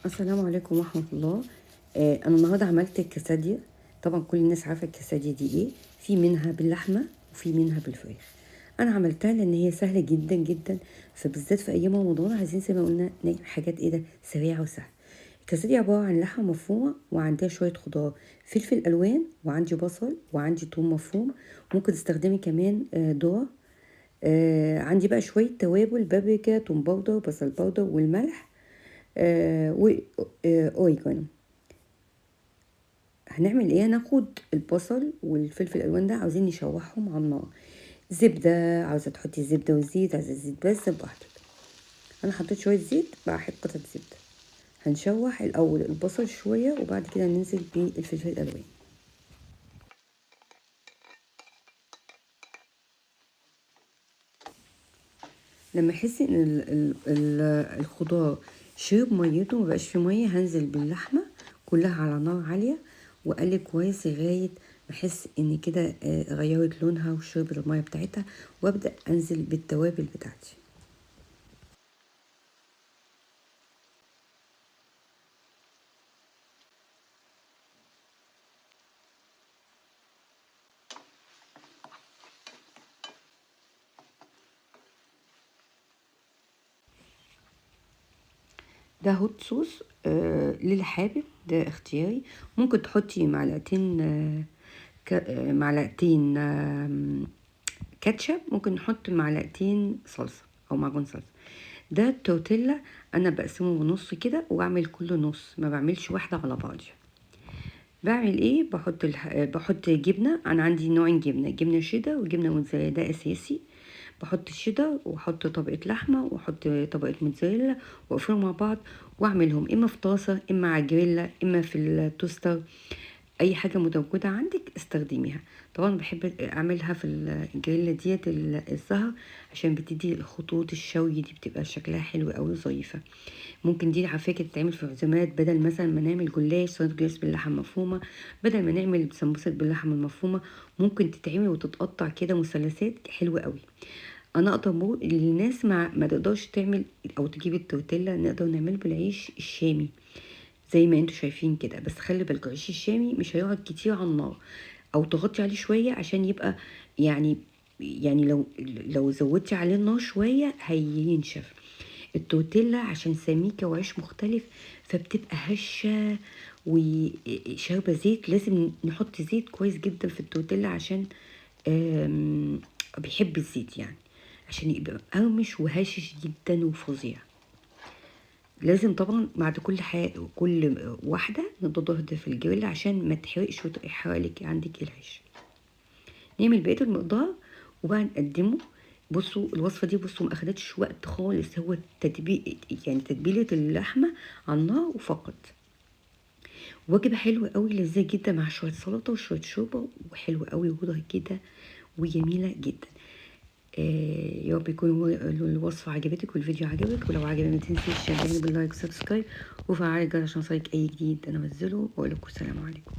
السلام عليكم ورحمة الله. أنا النهاردة عملت الكسادية. طبعا كل الناس عارفة الكسادية دي ايه. في منها باللحمة وفي منها بالفراخ. أنا عملتها لأن هي سهلة جدا جدا، فبالذات في أيام رمضان عايزين زي ما قلنا نعمل حاجات ايه ده سريعة وسهلة. الكسادية عبارة عن لحمة مفرومة وعندها شوية خضار، فلفل ألوان، وعندي بصل، وعندي توم مفروم. ممكن تستخدمي كمان ذرة. عندي بقى شوية توابل، بابريكا، توم باودر، بصل باودر، والملح وأوريجانو. هنعمل ايه؟ هناخد البصل والفلفل الالوان ده عاوزين نشوحهم على النار. زبده، عاوزه تحطي زبده وزيت، عايزه زيت بس براحتك. انا حطيت شويه زيت مع قطعه زبده. هنشوح الاول البصل شويه وبعد كده ننزل بالفلفل الالوان. لما احس ان الخضار شرب ميته مبقاش فيه ميه، هنزل باللحمه كلها على نار عاليه واقلب كويس لغايه ما احس ان كده غيرت لونها وشربت الميه بتاعتها، وابدا انزل بالتوابل بتاعتي. ده هوت صوص، للي حابب ده اختياري. ممكن تحطي معلقتين معلقتين كاتشب. ممكن نحط معلقتين صلصة او معجون صلصة. ده التورتيلا. انا بقسمه بنص كده واعمل كل نص، ما بعملش واحدة على بعضها. بعمل ايه؟ بحط جبنه. انا عندي نوعين جبنه، جبنه شيدر وجبنه موتزاريلا، ده اساسي. بحط الشيدر واحط طبقه لحمه واحط طبقه موتزاريلا واقفلهم مع بعض واعملهم اما في طاسه، اما على الجريلا، اما في التوستر. اي حاجه موجوده عندك استخدميها. طبعا بحب اعملها في الجريلا ديت الزهر، عشان بتدي خطوط الشوي دي بتبقى شكلها حلو قوي ظريفه. ممكن دي على فكره تتعمل في عزومات، بدل مثلا ما نعمل جلاش صينيه جلاش باللحمه المفرومه، بدل ما نعمل سمبوسك باللحمه المفرومه، ممكن تتعمل وتتقطع كده مثلثات حلوه قوي. انا اقدر اقول للناس ما تقدرش تعمل او تجيب التورتيلا، نقدر نعمله بالعيش الشامي زي ما انتوا شايفين كده. بس خلي بالك العيش الشامي مش هيقعد كتير على النار، او تغطي عليه شويه عشان يبقى يعني لو زودتي عليه النار شويه هينشف. التورتيلا عشان سميكه وعيش مختلف فبتبقى هشه وشاربه زيت. لازم نحط زيت كويس جدا في التورتيلا عشان بيحب الزيت يعني، عشان يبقى مقرمش وهشش جدا وفظيع. لازم طبعا بعد كل كل واحدة نضربها في الجريل عشان ما تحرقش وتحرق لك عندك العيش. نعمل بقية المقدار وبقى نقدمه. بصوا الوصفة دي، بصوا ما اخدتش وقت خالص، هو يعني تتبيلة اللحمة على النار وفقط. وجبة حلوة قوي لذيذة جدا مع شوية سلطة وشوية شوربة، وحلوة قوي وجودها كده وجميلة جدا. يا رب يكون الوصفة عجبتك والفيديو عجبك، ولو عجبك ما تنسيش تشجعني باللايك وسبسكرايب وفعل الجرس عشان يوصلك اي جديد انا انزله. واقول لكم السلام عليكم.